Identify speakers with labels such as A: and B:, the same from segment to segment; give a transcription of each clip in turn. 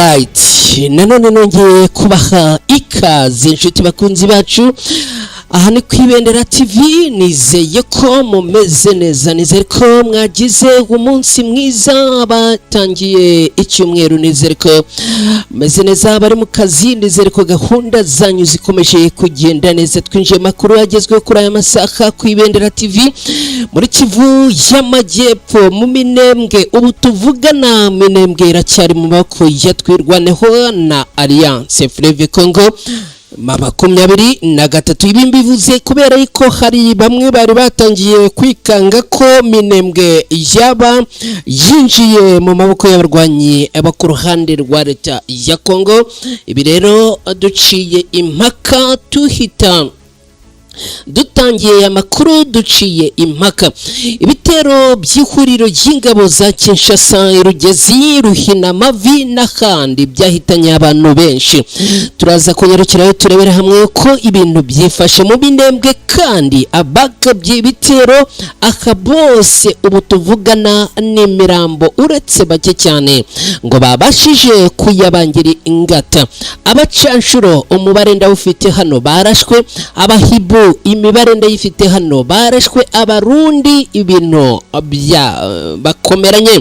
A: Alright, nanone nongeye kubaha ikaze inshuti bakunzi bacu. Aha ni kwibendera TV, nizeye ko mumeze neza, nizere ko mwagize umunsi mwiza, batangiye icyumweru, nizere ko meze neza, bari mu kazi, nizere ko gahunda zanyu zikomeje kugenda neza. Twinjiye makuru yagezweho kuri aya masaha kwibendera TV muri Kivu y'Amajyepfo mu Minembwe. Ubu tuvugana Minembwe iracyari mu maboko ya Twirwaneho na Alliance Fleuve Congo 23. Ibi mbivuze kubera yuko hari bamwe bari batangiye kwikanga ko Minembwe yaba yinjiye mu maboko y'abarwanyi ku ruhande rwa leta ya Congo. Ibi rero duciye impaka tuhita dutangiye amakuru duciye impaka. Ibitero by'ihuriro ry'ingabo za Kinshasa, Rugezi, Ruhina, Mavi n'ahandi byahitanye abantu benshi. Turaza kunyarukirayo turebera hamwe ko ibintu byifashe mu Minembwe, kandi abagabye ibitero aka bose ubu tuvugana n'imirambo uretse bake cyane ngo babashije kuyabangira ingata. Abacanshuro umubare ndawufite hano barashwe, abahibu imibare ndayifite hano barashwe, abarundi ibintu bya bakomeranye.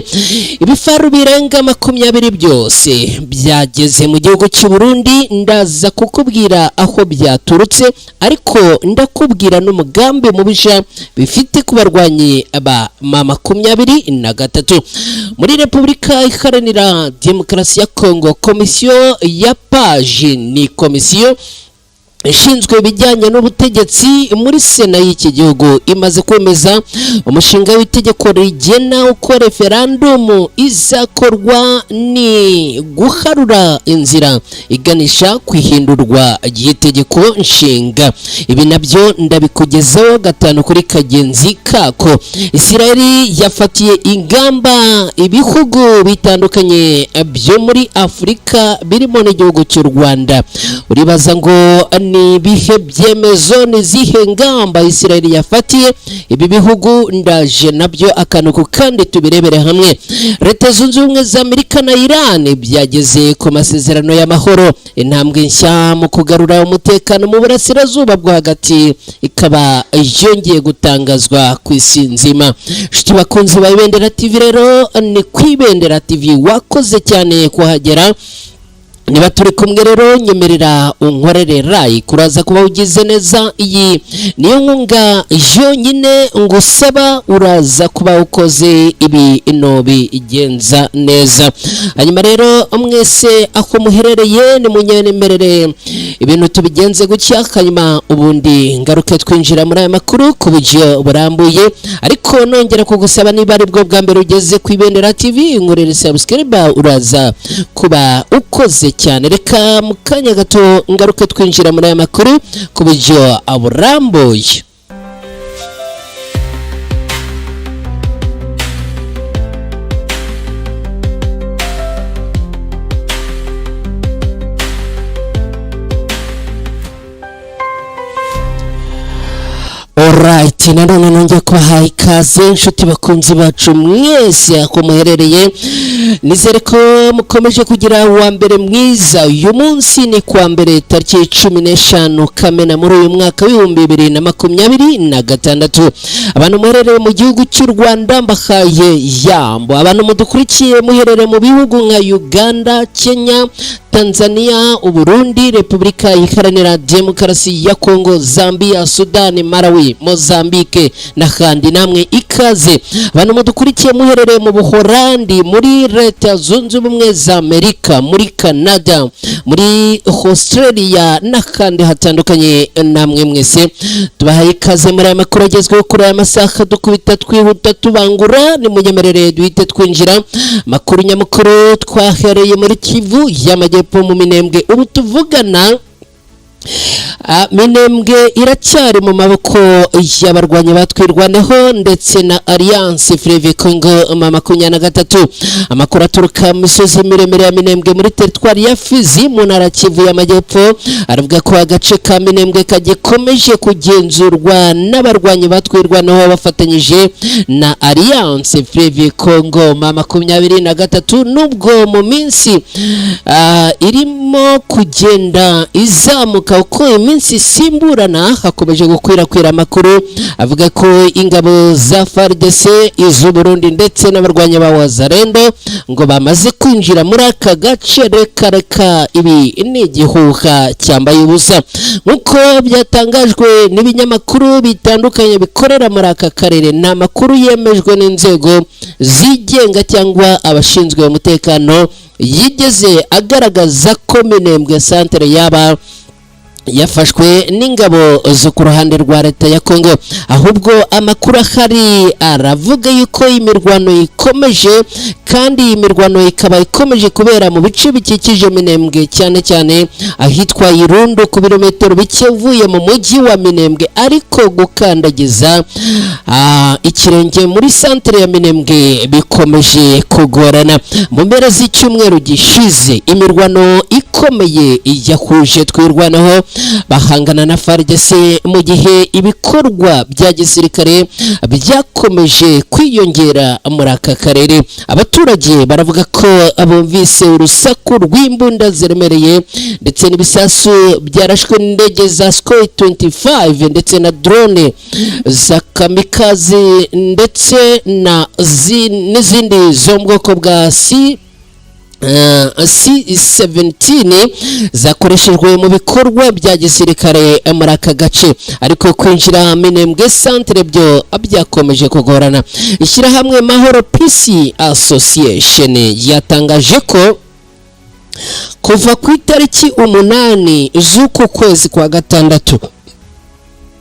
A: Ibifaru birenga 20 byose byageze mu gihugu cy'u Burundi. Ndaza kukubwira aho byaturutse, ariko ndakubwira n'umugambi mubisha bifite kubarwanyi ba 23 muri Repubulika Iharanira Demokarasi ya Kongo. Komisiyo ya Page ni komisiyo ishinzwe bijyanye n'ubutegetsi muri Sena y'iki gihugu imaze kwemeza umushinga w'itegeko rigena uko referendum izakorwa ni guharura inzira iganisha kwihindurwa ry'itegeko nshinga. Ibi nabyo ndabikugezaho gatanu kuri kagenzi kako. Israeli yafatiye ingamba ibihugu bitandukanye byo muri Afrika birimo n'igihugu cy'u Rwanda. Uribaza ngo ni bihe byemezo nizihe ngamba Israeli yafatiye ibi bihugu? Ndaje nabyo akanuko kandi tubirebere hamwe. Leta Zunze Ubumwe za Amerika na Iran byageze ku masezerano y'amahoro, intambwe nshya mu kugarura umutekano mu burasirazuba bwo hagati ikaba yongeye gutangazwa ku isi nzima. Shiti bakunzi ba Ibendera TV, rero ni kwibendera TV, wakoze cyane kuhagera. Niba turi kumwe rero nyemerera unkorere like, kuraza kuba ugize neza. Iyi niyo nkunga yonyine ngusaba, uraza kuba ukoze ibi inobi igenza neza. Hanyuma rero mwese aho muherereye ni munyemerere ibintu tubigenze gutya, hanyuma ubundi ngaruke twinjira muri aya makuru ku buryo burambuye. Ariko nongera kugusaba, niba ari bwo bwa mbere ugeze ku Ibendera TV, nkorere subscribe, uraza kuba ukoze cyane. Reka mu kanya gato ngaruke twinjira muri aya makuru ku buryo burambuye. Alright, nanone nongeye kubaha ikaze inshuti bakunzi bacu mwese aho muherereye. Nizere ko mukomeje kugira uwa mbere mwiza. Uyu munsi ni kwa mbere tariki 15 Kamena muri uyu mwaka w'2026. Abantu muherereye mu gihugu cy'u Rwanda mbahaye yambo. Abantu mudukurikiye muherereye mu bihugu nka Uganda, Kenya, Tanzania, Uburundi, Repubulika Iharanira Demokarasi ya Kongo, Zambia, Sudan, Malawi, Mozambique n'ahandi, namwe ikaze. Abantu mudukurikiye muherereye mu Buholandi, muri Leta Zunze Ubumwe za Amerika, muri Canada, muri Australia n'ahandi hatandukanye, namwe mwese tubahaye ikaze muri aya makuru agezweho kuri aya masaha. Dukubita twihuta tubangura, ni munyemerere duhite twinjira makuru nyamukuru. Twahereye muri Kivu y'Amajyepfo mu Minembwe. Ubu tuvugana Minembwe iracyari mu maboko y'abarwanyi batwirwaneho ndetse na Alliance Fleuve Congo 23. Amakuru aturuka mu misozi miremire ya Minembwe muri teritwari ya Fizi mu ntara Kivu y'Amajyepfo aravuga ko agace ka Minembwe kagikomeje kugenzurwa n'abarwanyi batwirwaneho bafatanyije na Alliance Fleuve Congo 23, nubwo mu minsi irimo kugenda izamuka uko iminsi simburana. Hakomeje gukwirakwira amakuru avuga ko ingabo za FARDC iz'u Burundi ndetse n'abarwanya ba Wazalendo ngo bamaze kwinjira muri aka gace. Reka ibi ni igihuha cyambaye ubusa nk'uko byatangajwe n'ibinyamakuru bitandukanye bikorera muri aka karere. Nta makuru yemejwe n'inzego zigenga cyangwa abashinzwe umutekano yigeze agaragaza ko Minembwe centre yaba yafashwe n'ingabo zo ku ruhande rwa leta ya Kongo, ahubwo amakuru ahari aravuga yuko imirwano ikomeje, kandi imirwano ikaba ikomeje kubera mu bice bikikije Minembwe, cyane cyane ahitwa Irundo ku birometero bike uvuye mu mujyi wa Minembwe, ariko gukandagiza ikirenge muri centre ya Minembwe bikomeje kugorana. Mu mpera z'icyumweru gishize imirwano ikomeye yahuje twirwanaho bahangana na FARDC mu gihe ibikorwa bya gisirikare byakomeje kwiyongera muri aka karere. Abaturage baravuga ko abumvise urusaku rw'imbunda ziremereye ndetse n'ibisasu byarashwe n'indege za Sukhoi 25 ndetse na drone za kamikaze ndetse n'izindi zo mu bwoko bwa C-17 zakoreshejwe mu bikorwa bya gisirikare muri aka gace, ariko kwinjira Minembwe centre byo byakomeje kugorana. Ishyirahamwe Mahoro Peace Association yatangaje ko kuva ku itariki 8 z'uku kwezi kwa gatandatu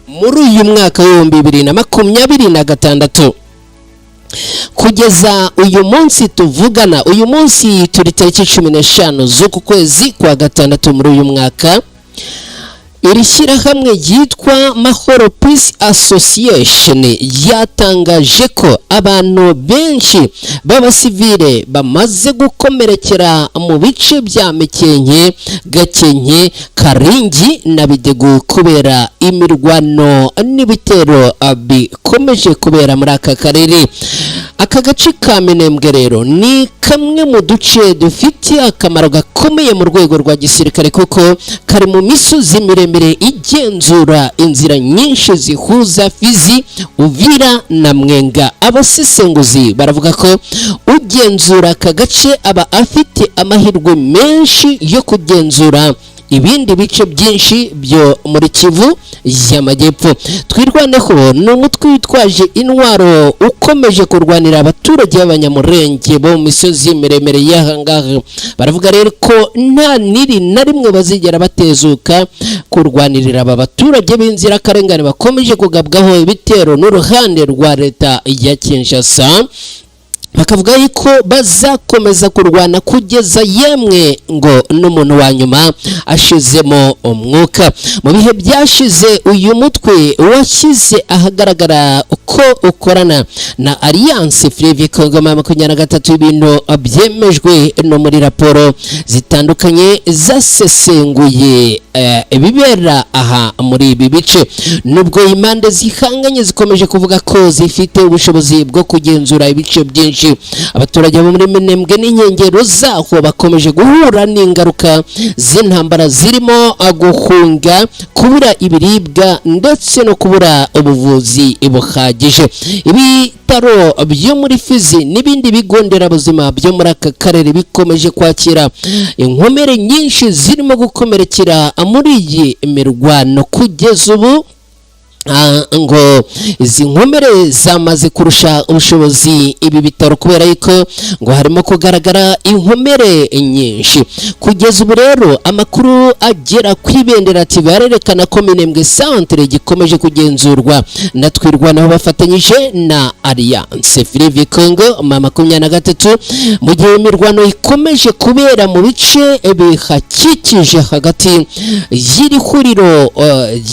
A: muri uyu mwaka wa 2026 kugeza uyu munsi tuvugana, uyu munsi turi tariki 15 z'uku kwezi kwa gatandatu muri uyu mwaka, iri shyirahamwe ryitwa Mahoro Peace Association yatangaje ko abantu benshi b'abasivile bamaze gukomerekera mu bice bya Mikenke, Gakenke, Karingi na Bidegu kubera imirwano n'ibitero bikomeje kubera muri aka karere. Aka gace ka Minembwe rero ni kamwe mu duce dufite akamaro gakomeye mu rwego rwa gisirikare kuko kari mu misozi miremire igenzura inzira nyinshi zihuza Fizi, Uvira na Mwenga. Abasesenguzi baravuga ko ugenzura aka gace aba afite amahirwe menshi yo kugenzura ibindi bice byinshi byo muri Kivu y'Amajyepfo. Twirwaneho ni umutwe witwaje intwaro ukomeje kurwanira abaturage b'abanyamurenge bo mu misozi miremire y'ahangaha. Baravuga rero ko nta niri na rimwe bazigera batezuka kurwanirira aba baturage b'inzirakarengane bakomeje kugabwaho ibitero n'uruhande rwa leta ya Kinshasa. Bakavuga yuko bazakomeza kurwana kugeza yemwe ngo n'umuntu wa nyuma ashizemo umwuka. Mu bihe byashize uyu mutwe washyize ahagaragara uko ukorana na Alliance Fleuve Congo 23, ibintu byemejwe no muri raporo zitandukanye zasesenguye ibibera aha muri ibi bice. Nubwo impande zihanganye zikomeje kuvuga ko zifite ubushobozi bwo kugenzura ibice byinshi, abaturage bo muri Minembwe n'inkengero zaho bakomeje guhura n'ingaruka z'intambara zirimo guhunga, kubura ibiribwa ndetse no kubura ubuvuzi buhagije. Ibitaro byo muri Fizi n'ibindi bigo nderabuzima byo muri aka karere bikomeje kwakira inkomere nyinshi zirimo gukomerekera muri iyi mirwano. Kugeza ubu ngo izi nkomere zamaze kurusha ubushobozi ibi bitaro kubera yuko ngo harimo kugaragara inkomere nyinshi. Kugeza ubu rero amakuru agera ku Ibendera TV arerekana ko Minembwe Centre gikomeje kugenzurwa na Twirwanaho bafatanyije na Alliance Fleuve Congo M23 mu gihe imirwano ikomeje kubera mu bice bihakikije hagati y'iri huriro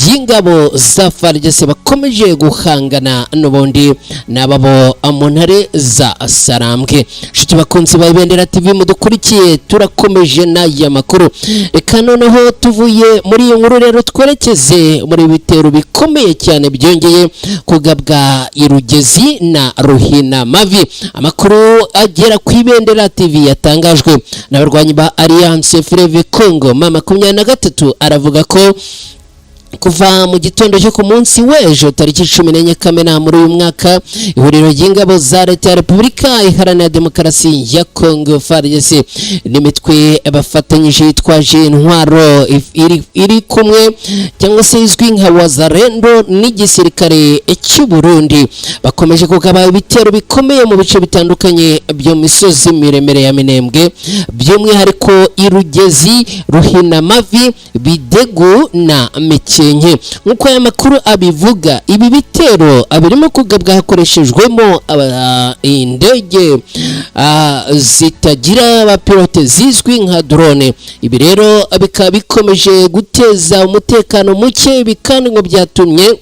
A: y'ingabo za FARDC bakomeje guhangana n'ubundi n'ababo mu ntare za Sarambwe. Shiti bakunzi ba Ibendera TV mudukurikiye turakomeje n'aya makuru. Reka noneho tuvuye muri iyo nkuru rero twerekeze muri bitero bikomeye cyane byongeye kugabwa Irugezi na Ruhina Mavi. Amakuru agera ku Ibendera TV yatangajwe n'abarwanyi ba Alliance Fleuve Congo M23 aravuga ko kuva mu gitondo cyo ku munsi w'ejo tariki 14 Kamena muri uyu mwaka ihuriro ry'ingabo za leta ya Repubulika Iharanira Demokarasi ya Congo FARDC n'imitwe bafatanyije yitwaje intwaro iri kumwe cyangwa se izwi nka Wazalendo n'igisirikare cy'u Burundi bakomeje kugaba ibitero bikomeye mu bice bitandukanye byo misozi miremere ya Minembwe by'umwihariko Irugezi, Ruhina Mavi, Bidegu na Mike. Nkuko aya makuru abivuga ibi bitero abirimo kugabwa hakoreshejwemo indege zitagira abapilote zizwi nka drone. Ibi rero bikaba bikomeje guteza umutekano muke bikandi ngo byatumye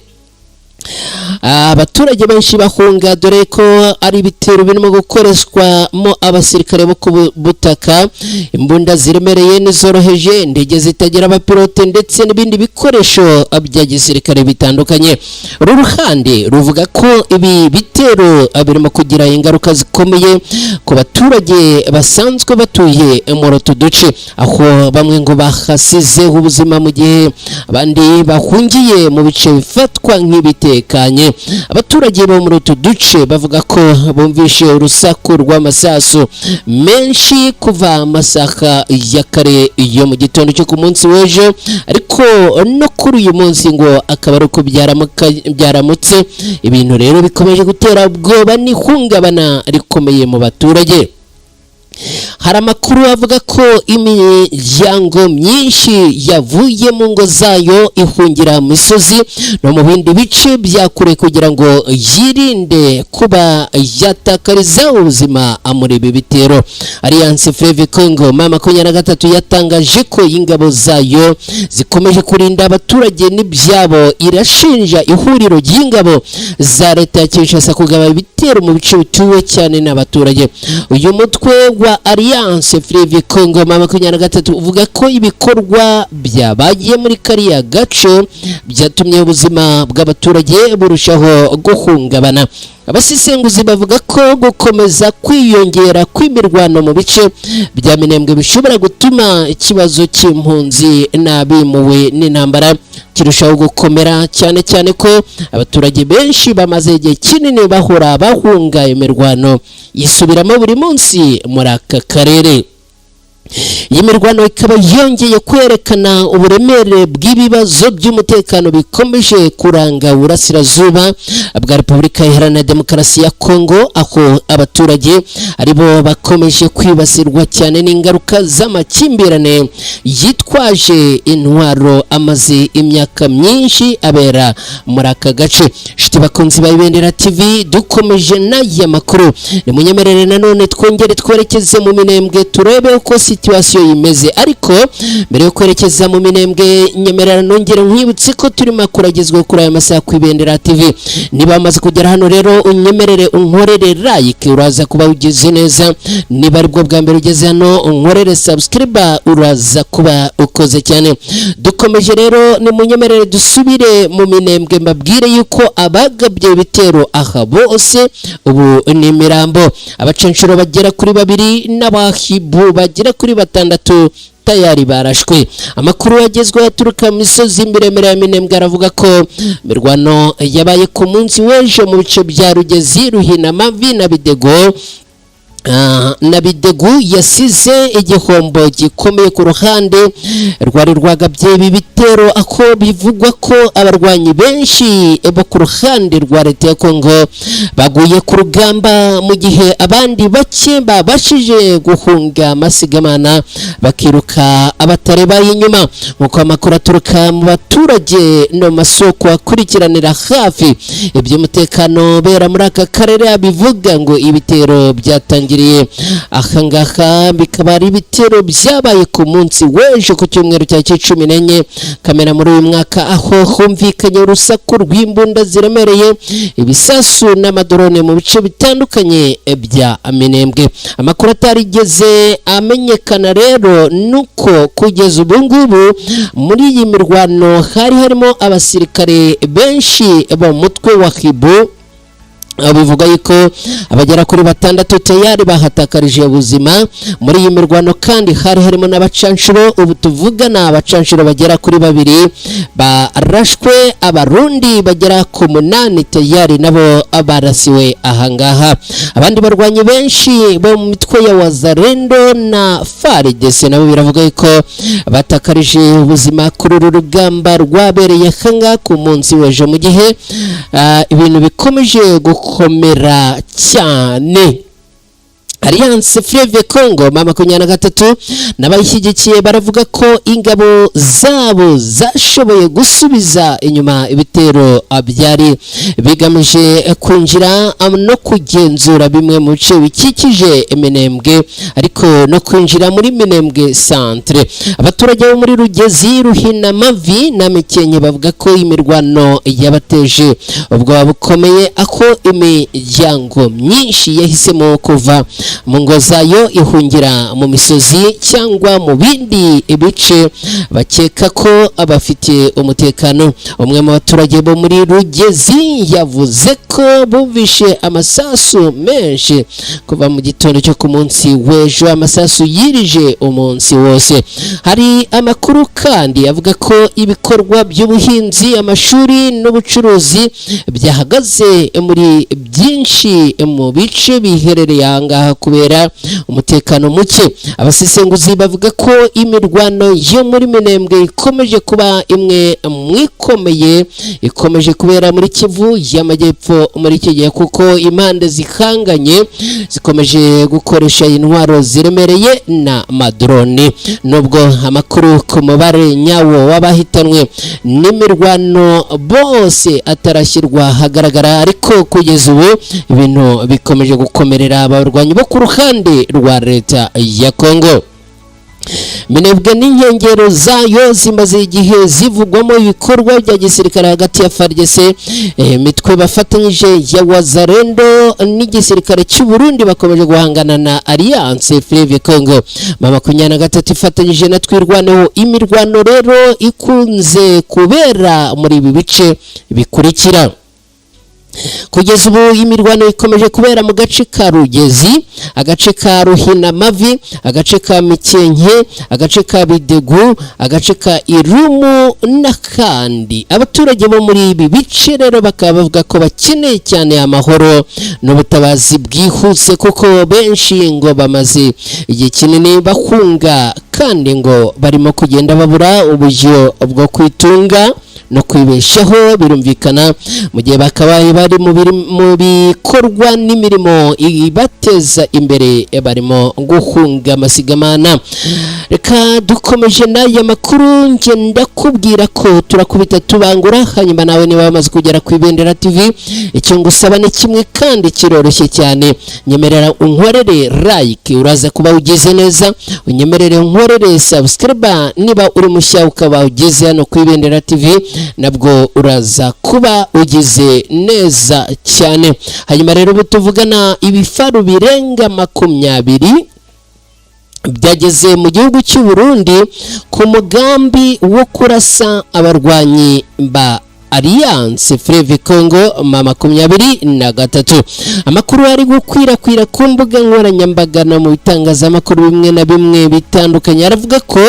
A: abaturage benshi bahunga dore ko ari ibitero birimo gukoreshwa mo abasirikare bo ku butaka, imbunda ziremereye n'izoroheje, indege zitagira abapilote ndetse n'ibindi bikoresho bya gisirikare bitandukanye. Uru ruhande ruvuga ko ibi bitero birimo kugira ingaruka zikomeye ku baturage basanzwe batuye muri utu duce, aho bamwe ngo bahasize ubuzima mu gihe abandi bahungiye mu bice bifatwa nk'ibitekanye. Abaturage bo muri utu duce bavuga ko bumvishe urusaku rw'amasasu menshi kuva amasaha ya kare yo mu gitondo cyo ku munsi w'ejo, ariko no kuri uyu munsi ngo akaba ari uko byaramutse. Ibintu rero bikomeje gutera ubwoba n'ihungabana rikomeye mu baturage. Hari amakuru avuga ko imiryango myinshi yavuye mu ngo zayo ihungira mu misozi no mu bindi bice bya kure kugira ngo yirinde kuba yatakariza ubuzima muri ibi bitero. Alliance Fleuve Congo M23 yatangaje ko ingabo zayo zikomeje kurinda abaturage n'ibyabo. Irashinja ihuriro ry'ingabo za leta ya Kinshasa kugaba ibitero mu bice bituwe cyane n'abaturage. Uyu mutwe wa Alliance Fleuve Congo M23 uvuga ko ibikorwa byabagiye muri kariya gace byatumye ubuzima bw'abaturage burushaho guhungabana. Abasisenguzi bavuga ko gukomeza kwiyongera kw'imirwano mu bice bya Minembwe bishobora gutuma ikibazo cy'impunzi n'abimuwe n'intambara kirushaho gukomera, cyane cyane ko abaturage benshi bamaze igihe kinini bahora bahunga imirwano yisubiramo buri munsi muri aka karere. Iyi mirwano ikaba yongeye kwerekana uburemere bw'ibibazo by'umutekano bikomeje kuranga Burasirazuba bwa Repubulika Iharanira Demokarasi ya Congo, aho abaturage aribo bakomeje kwibasirwa cyane n'ingaruka z'amakimbirane yitwaje intwaro amaze imyaka myinshi abera muri aka gace. Shiti bakunzi ba Ibendera TV dukomeje n'aya makuru, ni munyemerere nanone twongere twerekeze mu Minembwe turebe uko situation imeze. Ariko mbere yo kwerekeza mu Minembwe nyemerera nongere nkwibutse ko turimo kuragezwa kuri aya masaha ku Ibendera TV. Niba amaze kugera hano rero unyemerere unkorere like, uraza kuba ugeze neza. Niba ari bwo bwa mbere ugeze hano unkorere subscribe, uraza kuba ukoze cyane. Dukomeje rero ni munyemerere dusubire mu Minembwe mbabwire yuko abagabye bitero aha bose ubu ni imirambo. Abacenshuro bagera kuri 2 n'abahibu bagera kuri 6 tayari barashwe. Amakuru yagezweho aturuka mu misozi miremire ya Minembwe aravuga ko mirwano yabaye ku munsi w'ejo mu bice bya Rugezi, Ruhina Mavi na Bidego na Bidegu yasize igihombo gikomeye ku ruhande rwari rwagabye ibi bitero, ako bivugwa ko abarwanyi benshi bo ku ruhande rwa leta ya Kongo baguye ku rugamba, mu gihe abandi bake babashije guhunga amasigamana bakiruka abatarebaye inyuma. Nk'uko amakuru aturuka mu baturage no masoko akurikiranira hafi iby'umutekano bera muri aka karere abivuga ngo ibitero byatangiriye ahangaha bikaba ari ibitero byabaye ku munsi w'ejo ku cyumweru cya 14 Kamena muri uyu mwaka, aho humvikanye urusaku rw'imbunda ziremereye, ibisasu n'amadrone mu bice bitandukanye bya Minembwe. Amakuru atarigeze amenyekana rero nuko kugeza ubu ngubu muri iyi mirwano hari harimo abasirikare benshi bo mutwe wa Kibu. Bivuga yuko abagera kuri 6 tayari bahatakarije ubuzima muri iyi mirwano, kandi hari harimo n'abacanshuro. Ubu tuvugana abacanshuro bagera kuri 2 barashwe, abarundi bagera ku 8 tayari nabo abarasiwe ahangaha. Abandi barwanyi benshi bo mu mitwe ya Wazalendo na FARDC nabo biravuga yuko batakarije ubuzima kuri uru rugamba rwabereye hanga ku munsi w'ejo, mu gihe ibintu bikomeje gukomera cyane. Alliance Fleuve Congo M23 n'abayishyigikiye baravuga ko ingabo zabo zashoboye gusubiza inyuma ibitero byari bigamije kwinjira no kugenzura bimwe mu bice bikikije Minembwe, ariko no kwinjira muri Minembwe centre. Abaturage bo muri Rugezi, Ruhina, Mavi na Mikenke bavuga ko imirwano yabateje ubwo bukomeye, ako imiryango myinshi yahisemo kuva mu ngo zayo ihungira mu misozi cyangwa mu bindi bice bakeka ko abafite umutekano. Umwe mu baturage bo muri Rugezi yavuze ko bumvishe amasasu menshi kuva mu gitondo cyo ku munsi w'ejo, amasasu yirije umunsi wose. Hari amakuru kandi avuga ko ibikorwa by'ubuhinzi, amashuri n'ubucuruzi byahagaze muri byinshi mu bice biherereye ahangaha kubera umutekano muke. Abasesenguzi bavuga ko imirwano yo muri Minembwe ikomeje kuba imwe mwikomeye, ikomeje kubera muri Kivu y'Amajyepfo muri iki gihe, kuko impande zikanganye zikomeje gukoresha intwaro ziremereye na madrone. Nubwo amakuru ku mubare nyawo w'abahitanwe n'imirwano bose atarashyirwa hagaragara, ariko kugeza ubu ibintu bikomeje gukomerera abarwanyi bo ku ruhande rwa leta ya Kongo. Minembwe n'inkengero zayo zimaze igihe zivugwamo ibikorwa bya gisirikare hagati ya FARDC, mitwe bafatanyije ya Wazalendo n'igisirikare cy'u Burundi bakomeje guhangana na Alliance Fleuve Congo M23 ifatanyije na Twirwaneho. Imirwano rero ikunze kubera muri ibi bice bikurikira. Kugeza ubu imirwano ikomeje kubera mu gace ka Rugezi, agace ka Ruhina Mavi, agace ka Mikenke, agace ka Bidegu, agace ka Irumu n'akandi. Abaturage bo muri ibi bice rero bakaba bavuga ko bakeneye cyane amahoro n'ubutabazi bwihuse, kuko benshi ngo bamaze igihe kinini bahunga, kandi ngo barimo kugenda babura uburyo bwo kwitunga no kwibeshaho. Birumvikana mu gihe bakabaye bari mu bikorwa n'imirimo ibateza imbere, barimo guhunga amasigamana. Reka dukomeje n'aya makuru, ngenda kubwira ko turakubita tubangura, hanyuma nawe niba wamaze kugera ku Ibendera TV, icyo ngusaba ni kimwe kandi kiroroshye cyane. Nyemerera unkorere like uraza kuba ugize neza, unyemerere unkorere subscribe niba uri mushya ukaba ugize hano ku Ibendera TV, nabwo uraza kuba ugize neza cyane. Hanyuma rero butuvugana ibifaru birenga 20 byageze mu gihugu cy'u Burundi ku mugambi wo kurasa abarwanyi ba Alliance Fleuve Congo M23. Amakuru ari gukwirakwira ku mbuga nkoranyambaga no mu bitangazamakuru bimwe na bimwe bitandukanye aravuga ko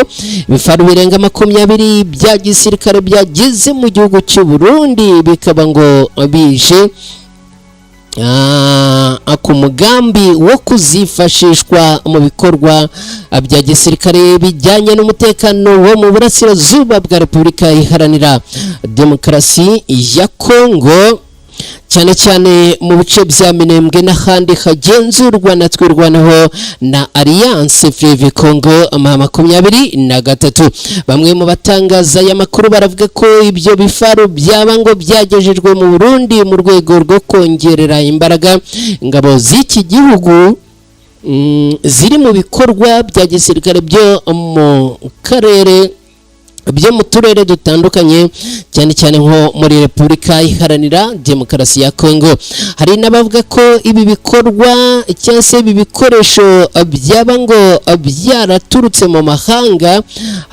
A: ibifaru birenga 20 bya gisirikare byageze mu gihugu cy'u Burundi, bikaba ngo bije ku mugambi wo kuzifashishwa mu bikorwa bya gisirikare bijyanye n'umutekano wo mu burasirazuba bwa Repubulika Iharanira Demokarasi ya Kongo, cyane cyane mu bice bya Minembwe n'ahandi hagenzurwa na twirwanaho na Alliance Fleuve Congo 23. Bamwe mu batangaza aya makuru baravuga ko ibyo bifaru byaba ngo byagejejwe mu Burundi mu rwego rwo kongerera imbaraga ingabo z'iki gihugu ziri mu bikorwa bya gisirikare byo mu karere byo mu turere dutandukanye, cyane cyane nko muri Repubulika Iharanira Demokarasi ya Kongo. Hari n'abavuga ko ibi bikorwa cyangwa se ibi bikoresho byaba ngo byaraturutse mu mahanga,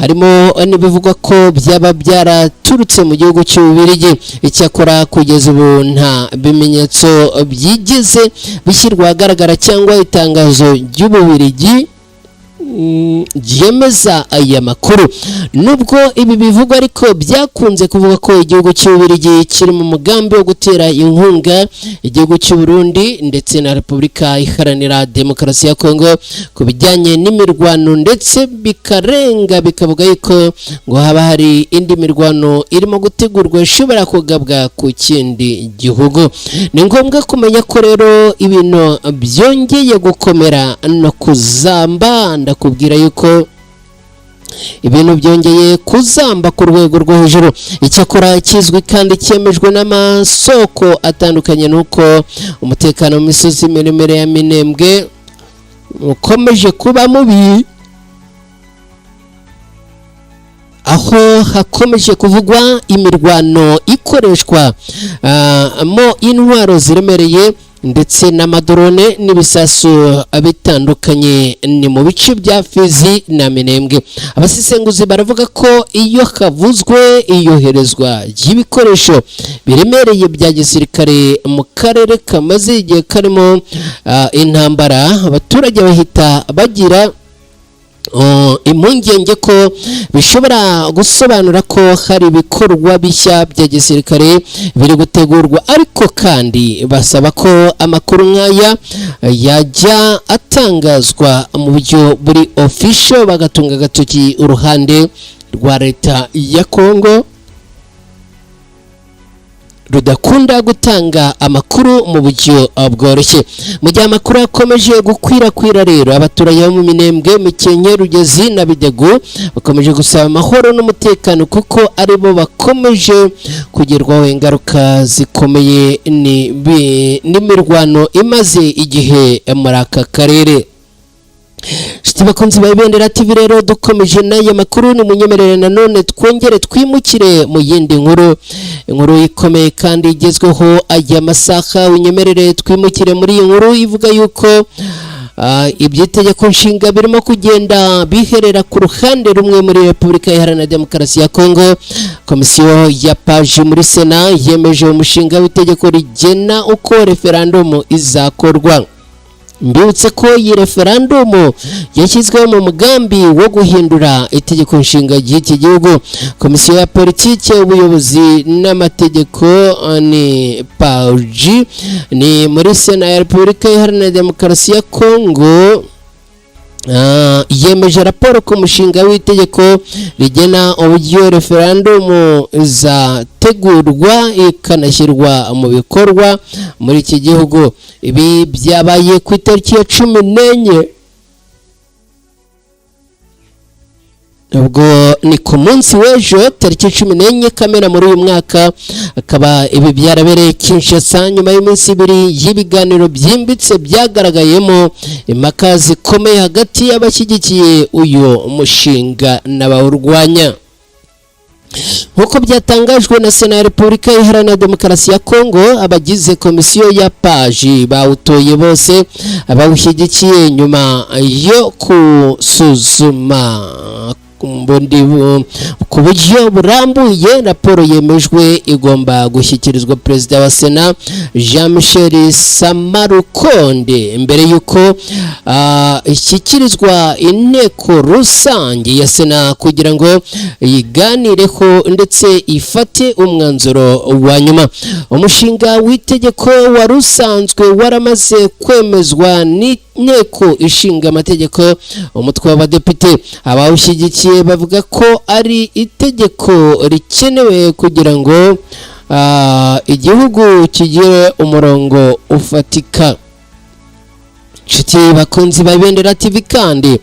A: harimo n'ibivugwa ko byaba byaraturutse mu gihugu cy'Ububiligi. Icyakora kugeza ubu nta bimenyetso byigeze bishyirwa ahagaragara cyangwa itangazo ry'Ububiligi ryemeza aya makuru. Nubwo ibi bivugwa ariko byakunze kuvuga ko igihugu cy'Ububiligi kiri mu mugambi wo gutera inkunga igihugu cy'u Burundi ndetse na Repubulika Iharanira Demokarasi ya Kongo ku bijyanye n'imirwano, ndetse bikarenga bikavuga yuko ngo haba hari indi mirwano irimo gutegurwa ishobora kugabwa ku kindi gihugu. Ni ngombwa kumenya ko rero ibintu byongeye gukomera no kuzamba. Ndakubwira yuko ibintu byongeye kuzamba ku rwego rwo hejuru. Icyakora kizwi kandi cyemejwe n'amasoko atandukanye nuko umutekano mu misozi miremire ya Minembwe ukomeje kuba mubi, aho hakomeje kuvugwa imirwano ikoreshwa mo intwaro ziremereye ndetse n'amadrone n'ibisasu bitandukanye. Ni mu bice bya Fizi na Minembwe. Abasesenguzi baravuga ko iyo havuzwe iyoherezwa ry'ibikoresho biremereye bya gisirikare mu karere kamaze igihe karimo intambara, abaturage bahita bagira impungenge ko bishobora gusobanura ko hari ibikorwa bishya bya gisirikare biri gutegurwa, ariko kandi basaba ko amakuru nk'aya yajya atangazwa mu buryo buri official, bagatunga agatoki uruhande rwa leta ya Kongo rudakunda gutanga amakuru mu buryo bworoshye. Mu gihe amakuru akomeje gukwirakwira rero, abaturage bo mu Minembwe, Mikenke, Rugezi na Bidegu bakomeje gusaba amahoro n'umutekano kuko aribo bakomeje kugerwaho ingaruka zikomeye n'imirwano imaze igihe muri aka karere. Shiti bakunzi ba Ibendera TV rero dukomeje n'aya makuru, ni munyemerere nanone twongere twimukire mu yindi inkuru ikomeye kandi igezweho aya masaha. Unyemerere twimukire muri iyi nkuru ivuga yuko iby'itegeko nshinga birimo kugenda biherera ku ruhande rumwe muri Repubulika Iharanira Demokarasi ya Kongo. Komisiyo ya Paji muri Sena yemeje umushinga w'itegeko rigena uko referendum izakorwa. Mbibutse ko iyi referendum yashyizweho mu mugambi wo guhindura itegeko nshinga ry'iki gihugu. Komisiyo ya Politiki, Ubuyobozi n'Amategeko ni PAG ni muri Sena ya Repubulika Iharanira Demokarasi ya Kongo yemeje raporo ku mushinga w'itegeko rigena uburyo referendum izategurwa ikanashyirwa mu bikorwa muri iki gihugu. Ibi byabaye ku itariki ya 14 ubwo ni ku munsi w'ejo tariki 14 Kamena muri uyu mwaka. Akaba ibi byarabereye Kinshasa nyuma y'iminsi ibiri y'ibiganiro byimbitse byagaragayemo impaka zikomeye hagati y'abashyigikiye uyu mushinga n'abawurwanya. Nk'uko byatangajwe na Sena ya Repubulika Iharanira Demokarasi ya Kongo, abagize komisiyo ya Paji bawutoye bose abawushyigikiye nyuma yo kusuzuma ku buryo burambuye. Raporo yemejwe igomba gushyikirizwa perezida wa Sena Jean Michel Samarukonde mbere yuko ishyikirizwa inteko rusange ya Sena kugira ngo yiganireho ndetse ifate umwanzuro wa nyuma. Umushinga w'itegeko wari usanzwe waramaze kwemezwa n'inteko ishinga amategeko umutwe w'abadepite. Abawushyigikiye bavuga ko ari itegeko rikenewe kugira ngo igihugu kigire umurongo ufatika. Nshuti bakunzi ba Ibendera TV, kandi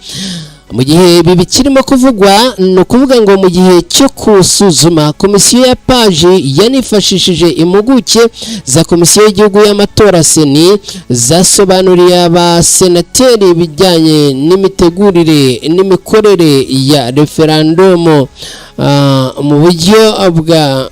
A: mu gihe ibi bikirimo kuvugwa ni ukuvuga ngo mu gihe cyo kusuzuma, komisiyo ya paji yanifashishije impuguke za komisiyo y'igihugu y'amatora seni zasobanuriye abasenateri ibijyanye n'imitegurire n'imikorere ya referandumu mu buryo bwa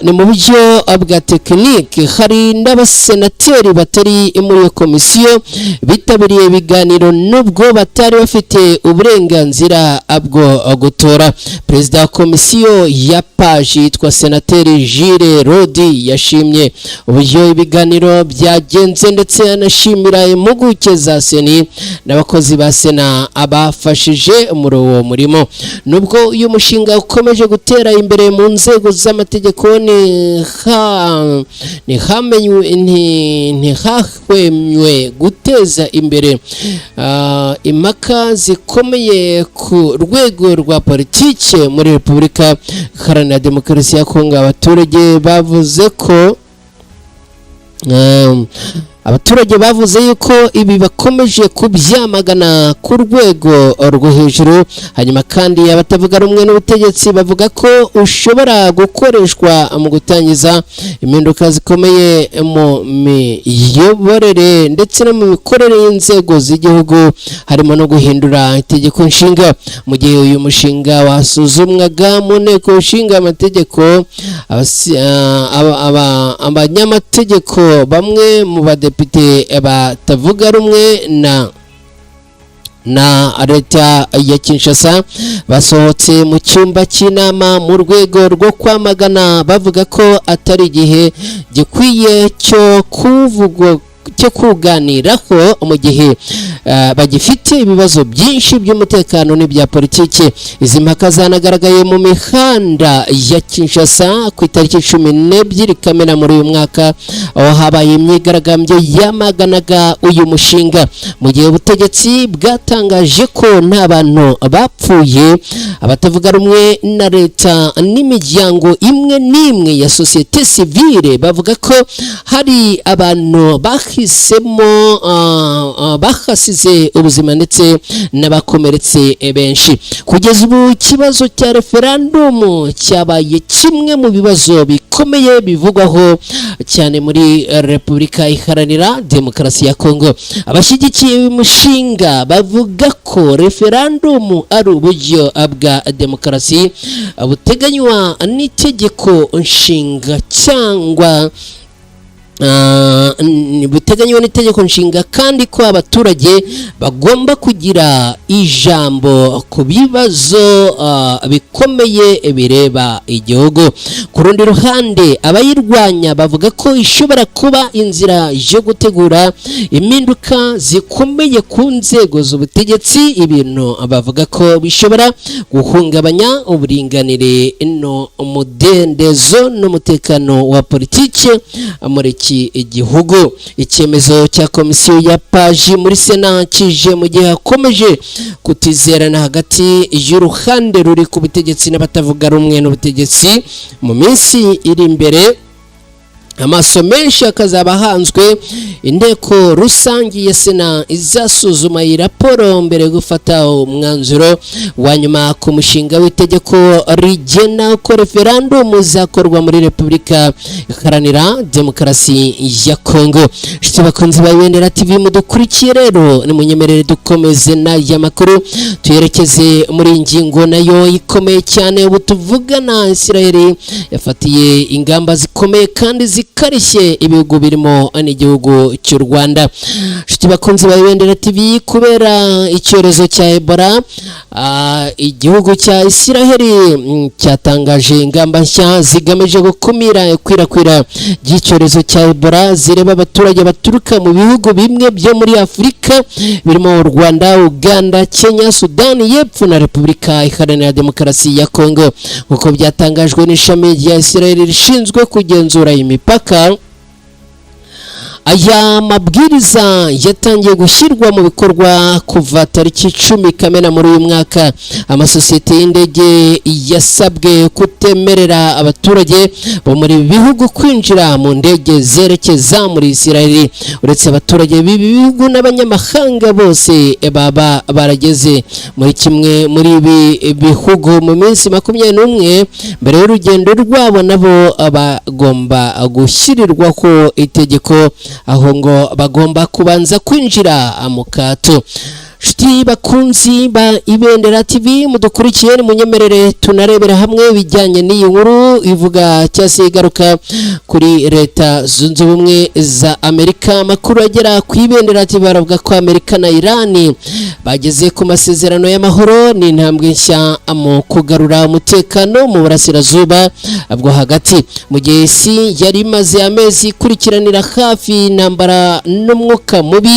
A: ni mu buryo bwa tekinike. Hari n'abasenateri batari muri iyo komisiyo bitabiriye ibiganiro nubwo batari bafite uburenganzira bwo gutora. Perezida wa komisiyo ya paji yitwa senateri Gilles Rodi yashimye uburyo ibiganiro byagenze ndetse anashimira impuguke za seni n'abakozi ba Sena abafashije muri uwo murimo. Nubwo uyu mushinga ukomeje gutera imbere mu nzego z'amategeko, ntihahwemywe guteza imbere impaka zikomeye ku rwego rwa politiki muri Repubulika Iharanira Demokarasi ya Kongo. Abaturage bavuze yuko ibi bakomeje kubyamagana ku rwego rwo hejuru. Hanyuma kandi abatavuga rumwe n'ubutegetsi bavuga ko ushobora gukoreshwa mu gutangiza impinduka zikomeye mu miyoborere ndetse no mu mikorere y'inzego z'igihugu, harimo no guhindura itegeko nshinga. Mu gihe uyu mushinga wasuzumwaga mu nteko ishinga amategeko, abanyamategeko bamwe mu badepite batavuga rumwe na leta ya Kinshasa basohotse mu cyumba cy'inama mu rwego rwo kwamagana, bavuga ko atari igihe gikwiye cyo kuganiraho mu gihe bagifite ibibazo byinshi by'umutekano n'ibya politiki. Izi mpaka zanagaragaye mu mihanda ya Kinshasa ku itariki 12 Kamena muri uyu mwaka, aho habaye imyigaragambyo yamaganaga uyu mushinga. Mu gihe ubutegetsi bwatangaje ko nta bantu bapfuye, abatavuga rumwe na leta n'imiryango imwe n'imwe ya sosiyete sivile bavuga ko hari abantu bahasize ubuzima ndetse n'abakomeretse benshi. Kugeza ubu ikibazo cya referandumu cyabaye kimwe mu bibazo bikomeye bivugwaho cyane muri Repubulika Iharanira Demokarasi ya Kongo. Abashyigikiye uyu mushinga bavuga ko referandumu ari uburyo bwa demokarasi buteganywa n'itegeko nshinga cyangwa buteganywa n'itegeko nshinga, kandi ko abaturage bagomba kugira ijambo ku bibazo bikomeye bireba igihugu. Ku rundi ruhande abayirwanya bavuga ko ishobora kuba inzira yo gutegura impinduka zikomeye ku nzego z'ubutegetsi, ibintu bavuga ko bishobora guhungabanya uburinganire umudendezo n'umutekano wa politiki muri igihugu. Icyemezo cya komisiyo ya paji muri Sena kije mu gihe hakomeje kutizerana hagati y'uruhande ruri ku butegetsi n'abatavuga rumwe n'ubutegetsi. Mu minsi iri imbere amaso menshi akazaba hanzwe inteko rusange ya Sena izasuzuma iyi raporo mbere yo gufata umwanzuro wa nyuma ku mushinga w'itegeko rigena uko referandumu zakorwa muri Repubulika Iharanira Demokarasi ya Kongo. Nshuti bakunzi ba Ibendera TV mudukurikiye rero, nimunyemerere dukomeze n'aya makuru tuyerekeze muri ingingo nayo ikomeye cyane. Ubu tuvugana Israel yafatiye ingamba zikomeye kandi zikarishye ibihugu birimo n'igihugu cy'u Rwanda. Nshuti bakunzi ba Ibendera TV, kubera icyorezo cya Ebola igihugu cya Isiraheli cyatangaje ingamba nshya zigamije gukumira ikwirakwira ry'icyorezo cya Ebola zireba abaturage baturuka mu bihugu bimwe byo muri Afurika birimo u Rwanda, Uganda, Kenya, Sudani y'Epfo na Repubulika Iharanira Demokarasi ya Kongo. Uko byatangajwe n'ishami rya Isiraheli rishinzwe kugenzura imipaka, aya mabwiriza yatangiye gushyirwa mu bikorwa kuva tariki 10 Kamena muri uyu mwaka. Amasosiyete y'indege yasabwe kutemerera abaturage bo muri bihugu kwinjira mu ndege zerekeza muri Isiraheli. Uretse abaturage b'ibi bihugu n'abanyamahanga bose baba barageze muri kimwe muri ibi bihugu mu minsi 21 mbere y'urugendo rwabo, nabo bagomba gushyirirwaho itegeko aho ngo bagomba kubanza kwinjira mu kato. Nshuti bakunzi ba Ibendera TV, mudukurikiye munyemerere tunarebera hamwe bijyanye n'iyi nkuru ivuga cyase igaruka kuri Leta Zunze Ubumwe za Amerika. Makuru agera ku Ibendera TV baravuga ko Amerika na Irani bageze ku masezerano y'amahoro n'intambwe nshya mu kugarura umutekano mu burasirazuba bwo hagati, mu gihe isi yari imaze amezi kurikiranira hafi intambara n'umwuka mubi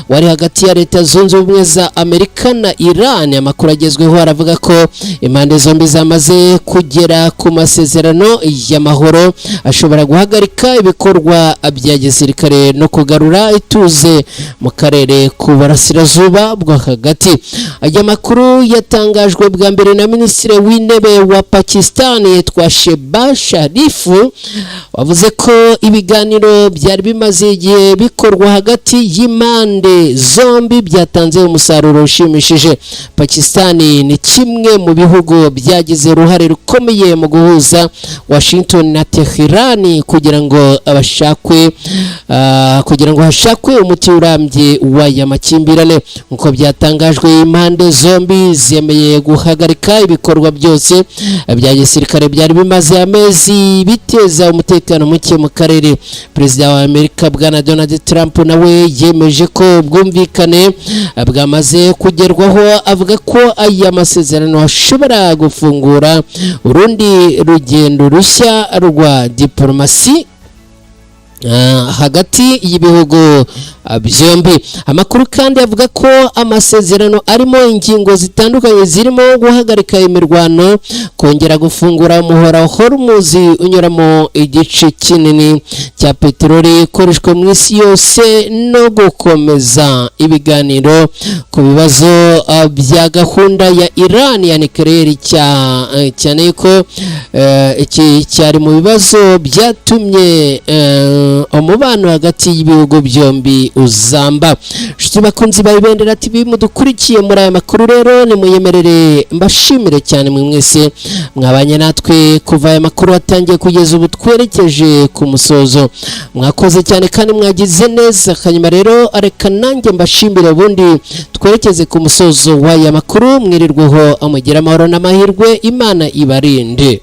A: wari hagati ya Leta Zunze Ubumwe za Amerika na Iran. Amakuru agezweho aravuga ko impande zombi zamaze kugera ku masezerano y'amahoro ashobora guhagarika ibikorwa bya gisirikare no kugarura ituze mu karere ku burasirazuba bwo hagati. Aya makuru yatangajwe bwa mbere na Minisitiri w'Intebe wa Pakistan yitwa Shehbaz Sharif, wavuze ko ibiganiro byari bimaze igihe bikorwa hagati y'impande zombi byatanze umusaruro ushimishije. Pakistani ni kimwe mu bihugu byagize uruhare rukomeye mu guhuza Washington na Tehran kugira ngo hashakwe umuti urambye w'aya makimbirane. Nkuko byatangajwe, impande zombi zemeye guhagarika ibikorwa byose bya gisirikare byari bimaze amezi biteza umutekano muke mu karere. Perezida wa Amerika bwana Donald Trump nawe yemeje ko ubwumvikane bwamaze kugerwaho, avuga ko aya masezerano ashobora gufungura urundi rugendo rushya rwa diplomasi hagati y'ibihugu byombi. Amakuru kandi avuga ko amasezerano arimo ingingo zitandukanye zirimo guhagarika imirwano, kongera gufungura umuhora wa Hormuz unyuramo igice kinini cya peteroli ikoreshwa mu isi yose, no gukomeza ibiganiro ku bibazo bya gahunda ya Iran ya nuclear, cyane ko iki cyari mu bibazo byatumye umubano hagati y'ibihugu byombi uzamba. Nshuti bakunzi ba Ibendera TV, mudukurikiye muri aya makuru rero nimuyemerere mbashimire cyane mwe mwese mwabanye natwe kuva aya makuru atangiye kugeza ubu twerekeje ku musozo. Mwakoze cyane kandi mwagize neza. Hanyuma rero areka nanjye mbashimire, ubundi twerekeze ku musozo w'aya makuru. Mwirirweho, amugira amahoro n'amahirwe, Imana ibarinde.